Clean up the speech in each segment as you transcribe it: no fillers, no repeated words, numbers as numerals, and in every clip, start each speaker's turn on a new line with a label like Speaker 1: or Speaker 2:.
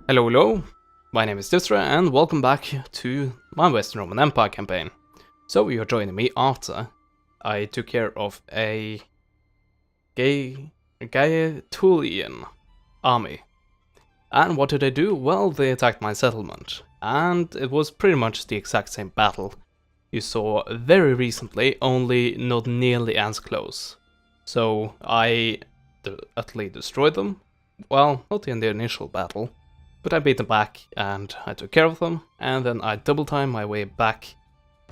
Speaker 1: Hello, hello, my name is Distra and welcome back to my Western Roman Empire campaign. So you're joining me after I took care of a Gaetulian army. And what did they do? Well, they attacked my settlement, and it was pretty much the exact same battle you saw very recently, only not nearly as close. So I utterly destroyed them, well, not in the initial battle, but I beat them back and I took care of them, and then I double-timed my way back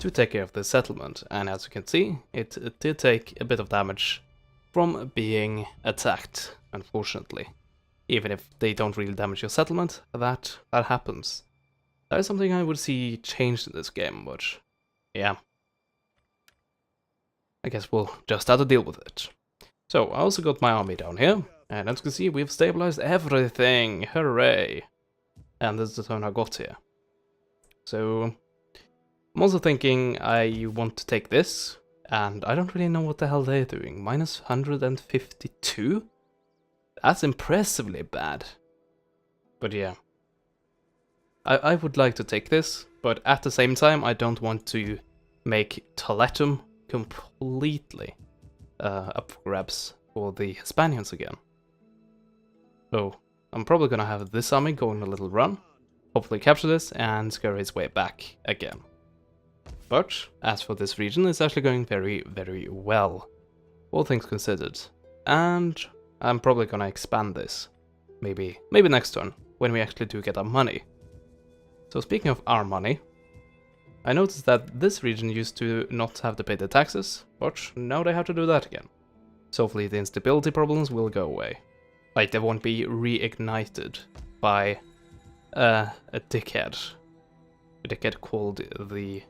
Speaker 1: to take care of the settlement. And as you can see, it did take a bit of damage from being attacked, unfortunately. Even if they don't really damage your settlement, that happens. That is something I would see changed in this game, but yeah. I guess we'll just have to deal with it. So, I also got my army down here, and as you can see, we've stabilized everything! Hooray! And this is the turn I got here. So, I'm also thinking I want to take this, and I don't really know what the hell they're doing. Minus 152? That's impressively bad. But yeah. I would like to take this, but at the same time I don't want to make Toletum completely up for grabs for the Hispanians again. So I'm probably gonna have this army go on a little run, hopefully capture this and scare his way back again. But as for this region, it's actually going very, very well, all things considered. And I'm probably gonna expand this, maybe next turn, when we actually do get our money. So speaking of our money, I noticed that this region used to not have to pay the taxes, but now they have to do that again. So hopefully the instability problems will go away. Like, they won't be reignited by a dickhead. A dickhead called the...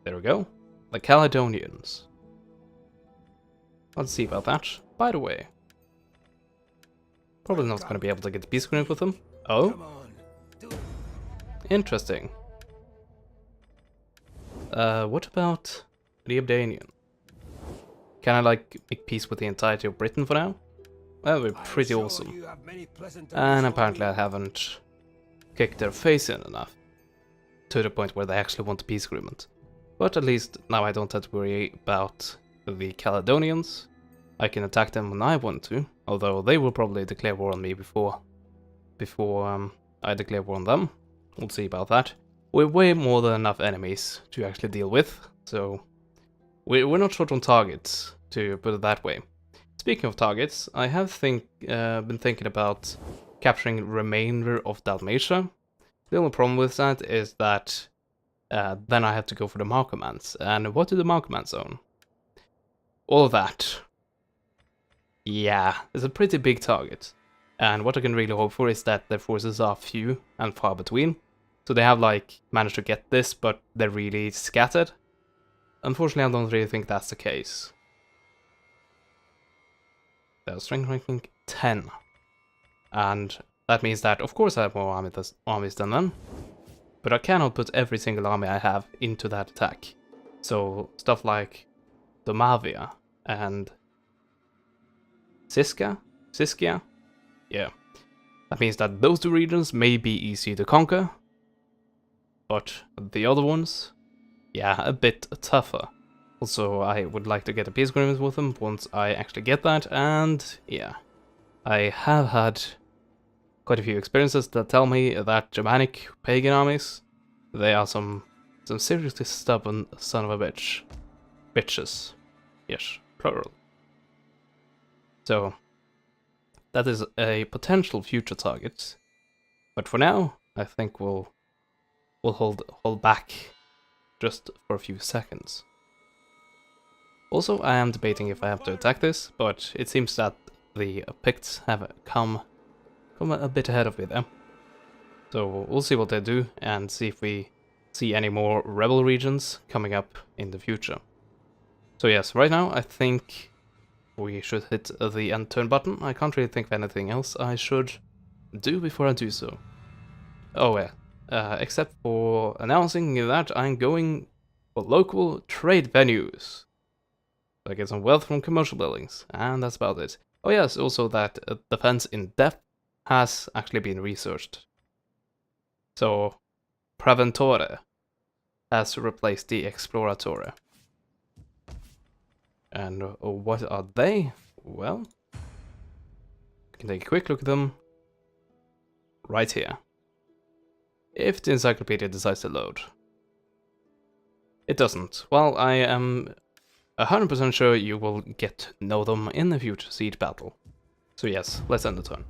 Speaker 1: there we go. The Caledonians. Let's see about that. By the way, probably not going to be able to get peace agreement with them. Oh? Interesting. What about the Abdanian? Can I, like, make peace with the entirety of Britain for now? That would be pretty awesome. And apparently I haven't kicked their face in enough, to the point where they actually want a peace agreement. But at least now I don't have to worry about the Caledonians. I can attack them when I want to, although they will probably declare war on me before I declare war on them. We'll see about that. We're way more than enough enemies to actually deal with, so we're not short on targets, to put it that way. Speaking of targets, I have been thinking about capturing the remainder of Dalmatia. The only problem with that is that then I have to go for the Markomans. And what do the Markomans own? All of that. Yeah, it's a pretty big target. And what I can really hope for is that their forces are few and far between. So they have, like, managed to get this, but they're really scattered. Unfortunately, I don't really think that's the case. They're strength ranking 10. And that means that, of course, I have more armies than them. But I cannot put every single army I have into that attack. So stuff like Domavia and Siskia? Yeah. That means that those two regions may be easy to conquer. But the other ones, yeah, a bit tougher. Also, I would like to get a peace agreement with them once I actually get that, and yeah. I have had quite a few experiences that tell me that Germanic pagan armies, they are some seriously stubborn son of a bitch. Bitches. Yes, plural. So, that is a potential future target. But for now, I think we'll hold back just for a few seconds. Also, I am debating if I have to attack this, but it seems that the Picts have come a bit ahead of me there. So we'll see what they do and see if we see any more rebel regions coming up in the future. So yes, right now I think we should hit the end turn button. I can't really think of anything else I should do before I do so. Oh yeah, except for announcing that I'm going for local trade venues. I get some wealth from commercial buildings, and that's about it. Oh yes, also that defense in depth has actually been researched. So, Praventore has replaced the Exploratore. And what are they? Well, we can take a quick look at them right here. If the encyclopedia decides to load. It doesn't. Well, I am 100% sure you will get to know them in the future siege battle. So yes, let's end the turn.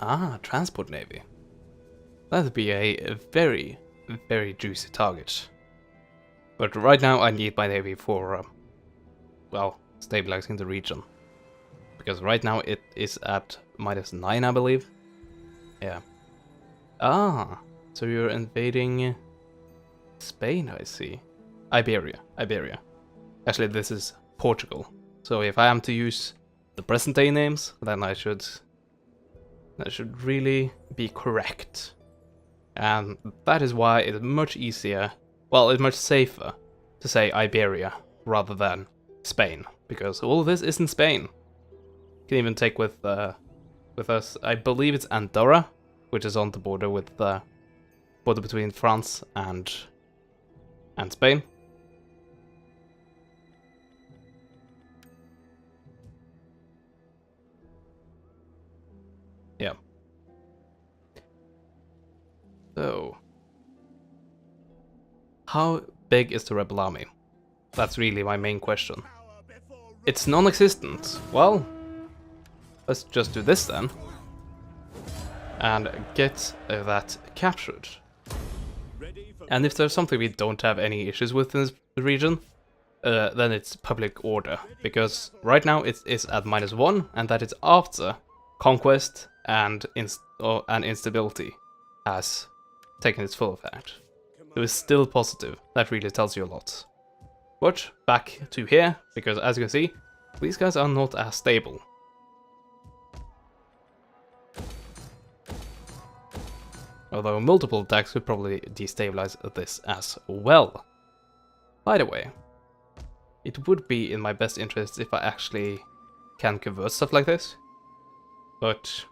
Speaker 1: Ah, transport navy. That'd be a very, very juicy target. But right now I need my navy for, well, stabilizing the region. Because right now it is at -9, I believe. Yeah. Ah, so you're invading Spain, I see. Iberia. Actually, this is Portugal. So if I am to use the present day names, then I should really be correct. And that is why it's much easier, well, it's much safer to say Iberia rather than Spain, because all of this is in Spain. You can even take with us, I believe it's Andorra, which is on the border with border between France and Spain. Yeah. So, how big is the rebel army? That's really my main question. It's non-existent. Well, let's just do this then. And get that captured. And if there's something we don't have any issues with in this region, then it's public order. Because right now it is at -1, and that is after conquest and instability has taken its full effect. So it's still positive. That really tells you a lot. But back to here, because as you can see, these guys are not as stable. Although multiple attacks could probably destabilize this as well. By the way, it would be in my best interest if I actually can convert stuff like this. But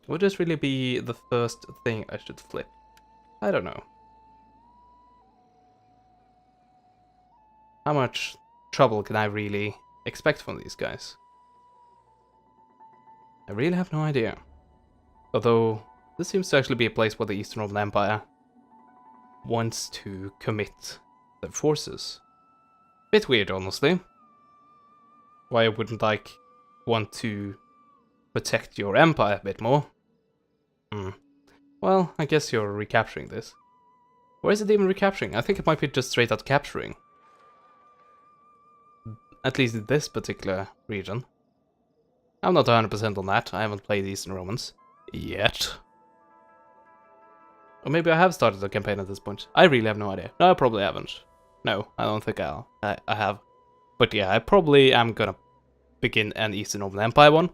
Speaker 1: would this really be the first thing I should flip? I don't know. How much trouble can I really expect from these guys? I really have no idea. Although, this seems to actually be a place where the Eastern Roman Empire wants to commit their forces. Bit weird, honestly. Why wouldn't I want to protect your empire a bit more? Well, I guess you're recapturing this. Or is it even recapturing? I think it might be just straight out capturing. At least in this particular region. I'm not 100% on that. I haven't played Eastern Romans yet. Or maybe I have started a campaign at this point. I really have no idea. No, I probably haven't. No, I don't think I have. But yeah, I probably am gonna begin an Eastern Roman Empire one.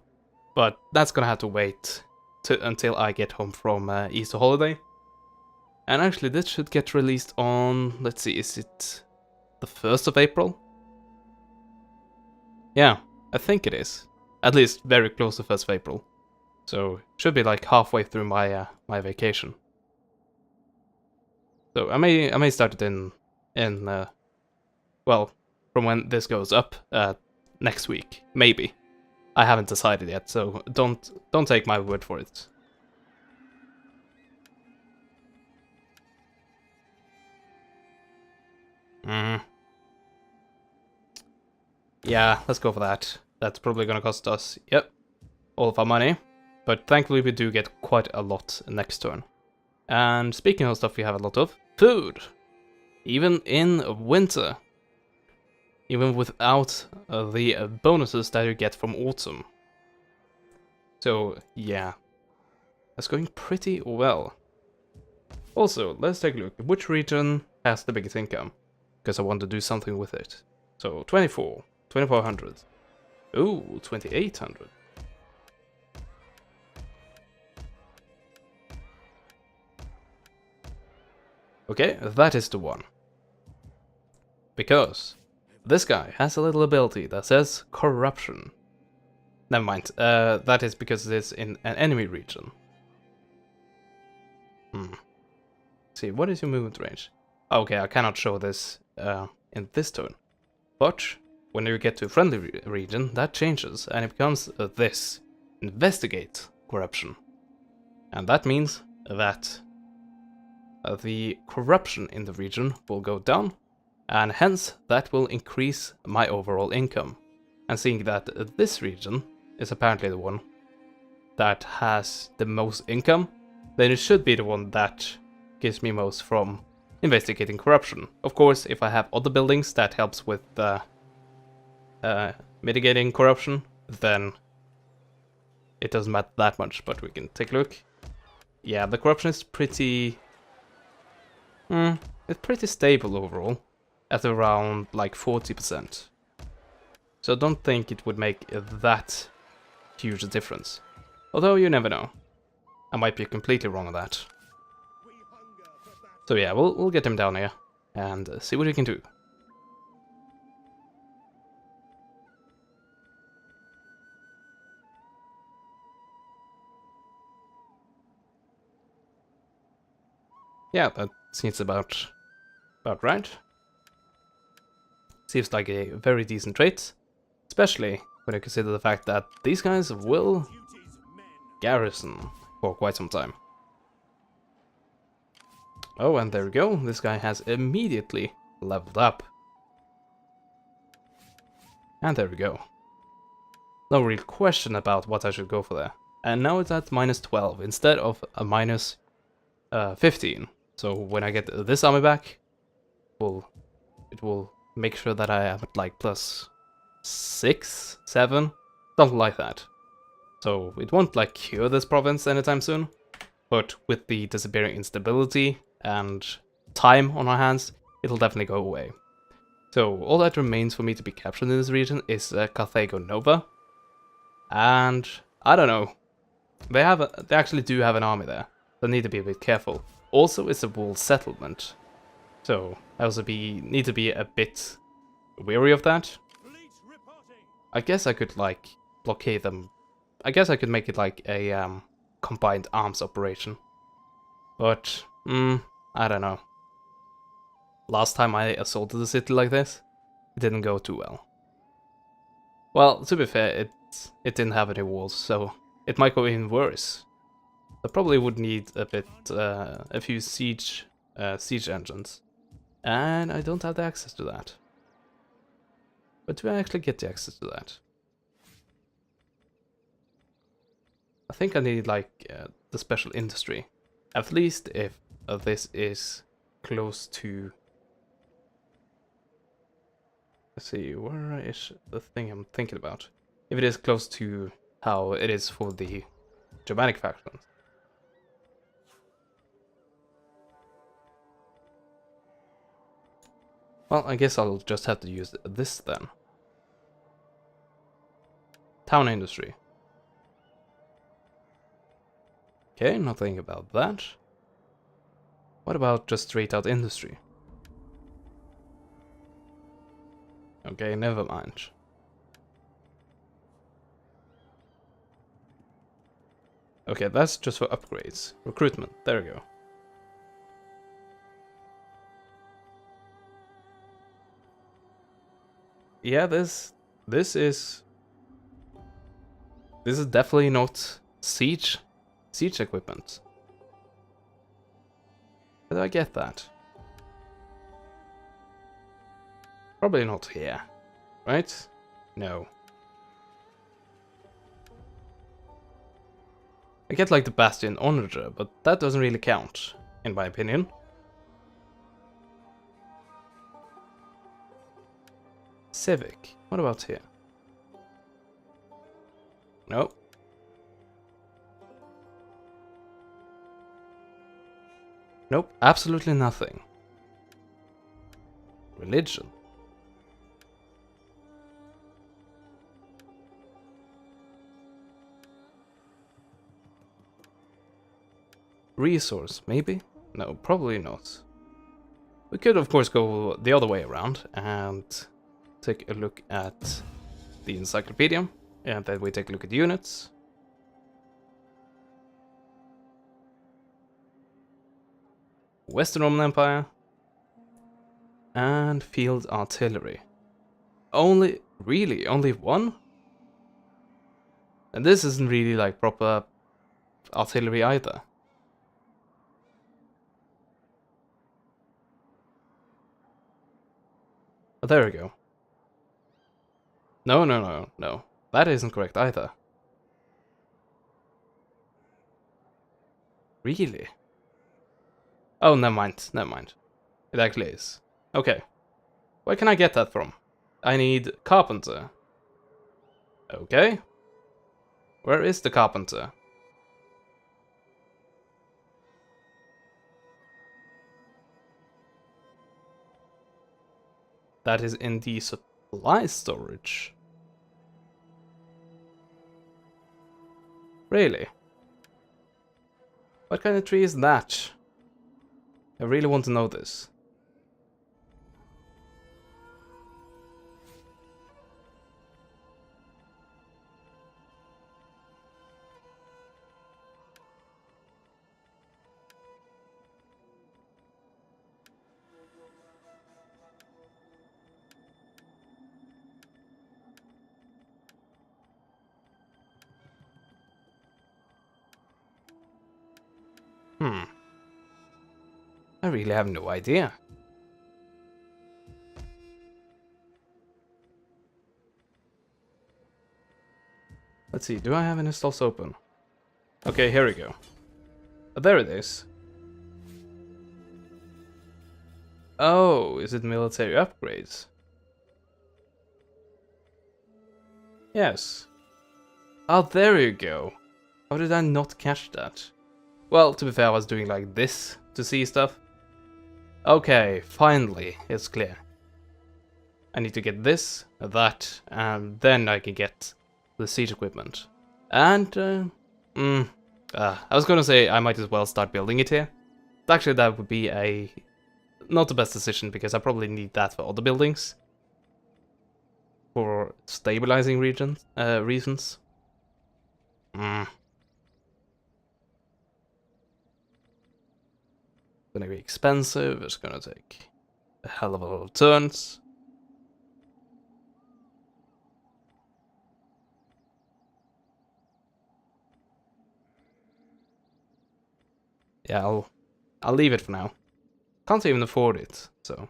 Speaker 1: But that's gonna have to wait until I get home from Easter holiday. And actually, this should get released on, let's see, is it the 1st of April? Yeah, I think it is. At least very close to 1st of April. So, should be like halfway through my my vacation. So I may start it in well, from when this goes up next week, maybe. I haven't decided yet, so don't take my word for it. Yeah, let's go for that. That's probably gonna cost us, yep, all of our money. But thankfully we do get quite a lot next turn. And speaking of stuff we have a lot of, food! Even in winter. Even without the bonuses that you get from autumn. So, yeah. That's going pretty well. Also, let's take a look. Which region has the biggest income? because I want to do something with it. So 2400. Ooh, 2800. Okay, that is the one. Because this guy has a little ability that says corruption. Never mind, that is because it is in an enemy region. See, what is your movement range? Okay, I cannot show this in this turn. But when you get to a friendly region, that changes and it becomes this. Investigate corruption. And that means that the corruption in the region will go down, and hence that will increase my overall income. And seeing that this region is apparently the one that has the most income, then it should be the one that gives me most from investigating corruption. Of course, if I have other buildings that helps with mitigating corruption, then it doesn't matter that much, but we can take a look. Yeah, the corruption is pretty... it's pretty stable overall, at around like 40%. So I don't think it would make that huge a difference. Although you never know. I might be completely wrong on that. So yeah, we'll get him down here and see what he can do. Yeah, that seems about right. Seems like a very decent trait, especially when you consider the fact that these guys will garrison for quite some time. Oh, and there we go, this guy has immediately leveled up. And there we go. No real question about what I should go for there. And now it's at minus 12 instead of a minus 15. So when I get this army back, it will make sure that I have it like plus 6, 7, something like that. So it won't like cure this province anytime soon, but with the disappearing instability and time on our hands, it'll definitely go away. So all that remains for me to be captured in this region is Carthago Nova, and I don't know. They actually do have an army there. They need to be a bit careful. Also, it's a walled settlement, so I also need to be a bit wary of that. I guess I could like blockade them. I guess I could make it like a combined arms operation, but I don't know. Last time I assaulted the city like this, it didn't go too well. Well, to be fair, it didn't have any walls, so it might go even worse. I probably would need a few siege engines, and I don't have the access to that. But do I actually get the access to that? I think I need like the special industry, at least if this is close to. Let's see, where is the thing I'm thinking about? If it is close to how it is for the Germanic factions. Well, I guess I'll just have to use this then. Town industry. Okay, nothing about that. What about just straight out industry? Okay, never mind. Okay, that's just for upgrades. Recruitment, there we go. Yeah, this is definitely not siege equipment. How do I get that? Probably not here, right? No. I get like the Bastion Onager, but that doesn't really count, in my opinion. Civic. What about here? Nope. Nope, absolutely nothing. Religion. Resource, maybe? No, probably not. We could, of course, go the other way around and take a look at the encyclopedia, and then we take a look at units. Western Roman Empire. And field artillery. Really, only one? And this isn't really like proper artillery either. Oh, there we go. No. That isn't correct either. Really? Oh, never mind. It actually is. Okay. Where can I get that from? I need carpenter. Okay. Where is the carpenter? That is in the supply storage. Really? What kind of tree is that? I really want to know this. I really have no idea. Let's see, do I have any slots open? Okay, here we go. Oh, there it is. Oh, is it military upgrades? Yes. Oh, there you go. How did I not catch that? Well, to be fair, I was doing like this to see stuff. Okay, finally, it's clear. I need to get this, that, and then I can get the siege equipment. And, I was gonna say I might as well start building it here. Actually, that would be not the best decision, because I probably need that for other buildings. For stabilizing reasons. Gonna be expensive, it's gonna take a hell of a lot of turns. Yeah, I'll leave it for now. Can't even afford it, so.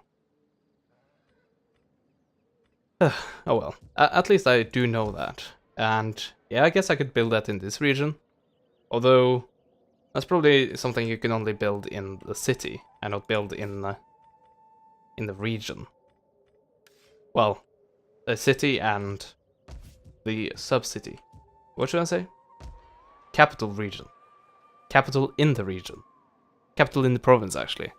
Speaker 1: Oh well, at least I do know that. And yeah, I guess I could build that in this region. Although, that's probably something you can only build in the city, and not build in the region. Well, the city and the sub-city. What should I say? Capital region. Capital in the region. Capital in the province, actually.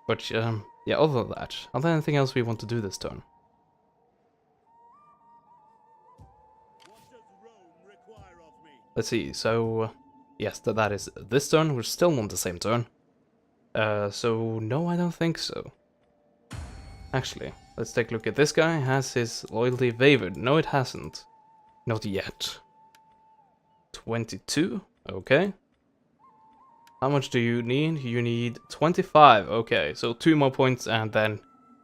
Speaker 1: But, yeah, other than that, are there anything else we want to do this turn? Let's see, so... yes, that is this turn. We're still on the same turn. So, no, I don't think so. Actually, let's take a look at this guy. Has his loyalty wavered? No, it hasn't. Not yet. 22? Okay. How much do you need? You need 25. Okay, so 2 more points, and then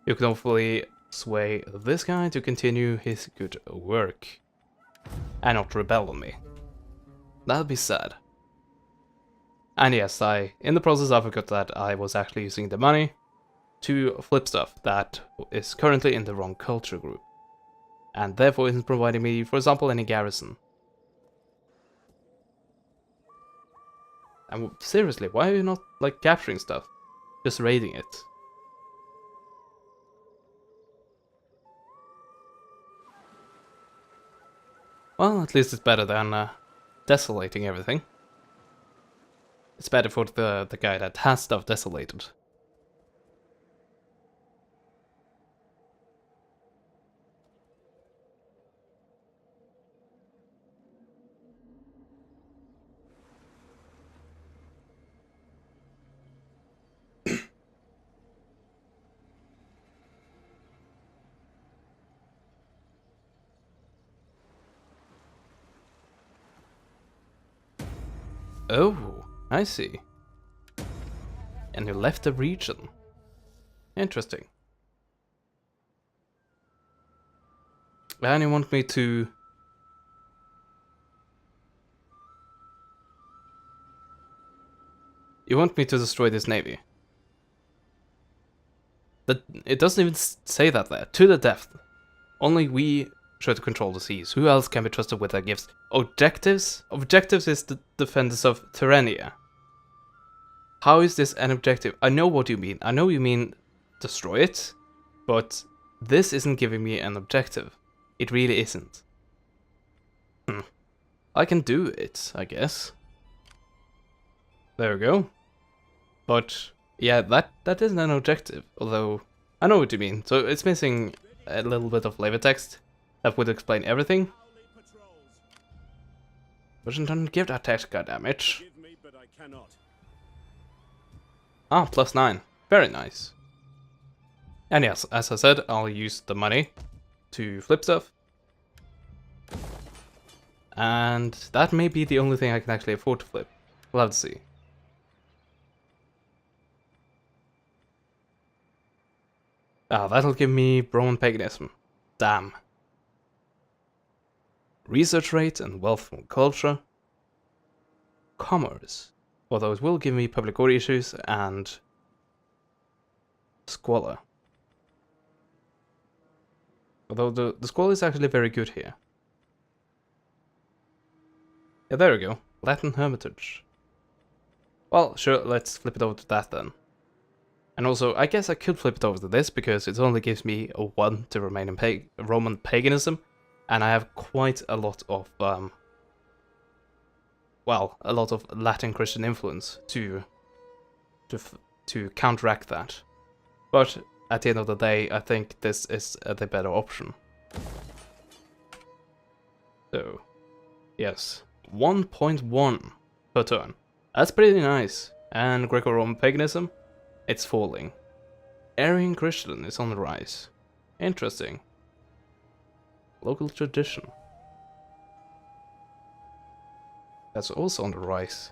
Speaker 1: you can hopefully sway this guy to continue his good work. And not rebel on me. That'd be sad. And yes, in the process I forgot that I was actually using the money to flip stuff that is currently in the wrong culture group. And therefore isn't providing me, for example, any garrison. And seriously, why are you not, like, capturing stuff? Just raiding it. Well, at least it's better than desolating everything. It's better for the guy that has stuff desolated. Oh, I see. And you left the region. Interesting. And you want me to... You want me to destroy this navy? That it doesn't even say that there. To the depth. Only we try to control the seas. Who else can be trusted with their gifts? Objectives? Objectives is the defenders of Terrania. How is this an objective? I know what you mean. I know you mean destroy it, but this isn't giving me an objective. It really isn't. I can do it, I guess. There we go. But yeah, that isn't an objective, although I know what you mean. So it's missing a little bit of flavor text that would explain everything. Doesn't give that text, goddammit. Ah, +9. Very nice. And yes, as I said, I'll use the money to flip stuff. And that may be the only thing I can actually afford to flip. We'll have to see. Ah, that'll give me Roman paganism. Damn. Research rate and wealth from culture. Commerce. Although it will give me public order issues and squalor. Although the squalor is actually very good here. Yeah, there we go. Latin Hermitage. Well, sure, let's flip it over to that then. And also, I guess I could flip it over to this, because it only gives me a 1 to remain in Roman paganism, and I have quite a lot of, well, a lot of Latin Christian influence to counteract that. But at the end of the day, I think this is the better option. So, yes, 1.1 per turn. That's pretty nice. And Greco-Roman paganism, it's falling. Arian Christian is on the rise. Interesting. Local tradition. That's also on the rise.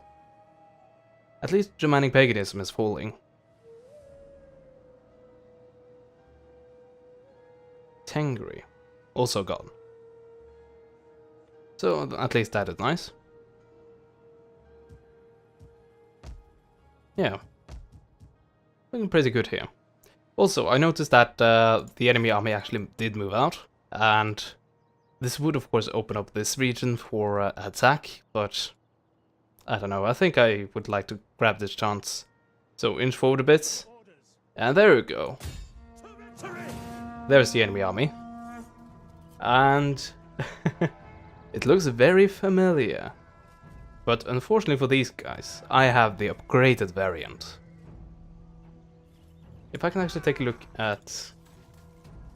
Speaker 1: At least Germanic paganism is falling. Tengri, also gone. So at least that is nice. Yeah. Looking pretty good here. Also, I noticed that the enemy army actually did move out, and this would of course open up this region for attack, but I don't know, I think I would like to grab this chance. So inch forward a bit, and there we go. There's the enemy army. And it looks very familiar. But unfortunately for these guys, I have the upgraded variant. If I can actually take a look at...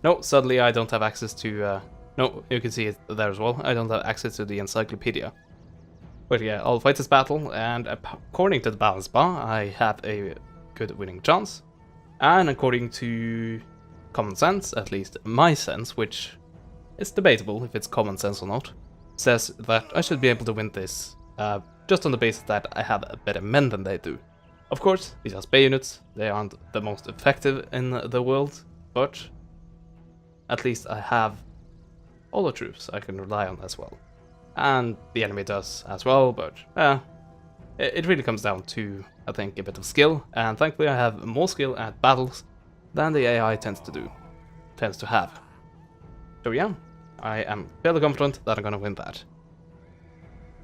Speaker 1: No, suddenly I don't have access to... No, you can see it there as well. I don't have access to the encyclopedia. But yeah, I'll fight this battle, and according to the balance bar, I have a good winning chance. And according to common sense, at least my sense, which is debatable if it's common sense or not, says that I should be able to win this, just on the basis that I have better men than they do. Of course, these are spare units, they aren't the most effective in the world, but at least I have all the troops I can rely on as well. And the enemy does as well, but it really comes down to, I think, a bit of skill, and thankfully I have more skill at battles than the AI tends to have. So yeah, I am fairly confident that I'm gonna win that.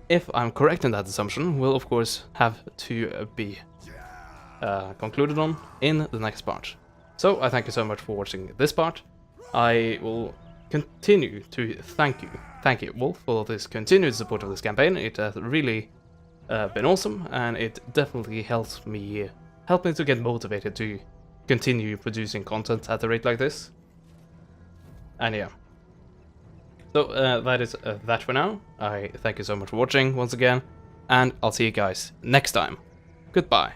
Speaker 1: If I'm correct in that assumption, we'll of course have to be concluded on in the next part. So I thank you so much for watching this part. I will continue to thank you Wolf, for this continued support of this campaign. It has really been awesome, and it definitely helped me to get motivated to continue producing content at a rate like this. And yeah. So that is that for now. I thank you so much for watching once again, and I'll see you guys next time. Goodbye.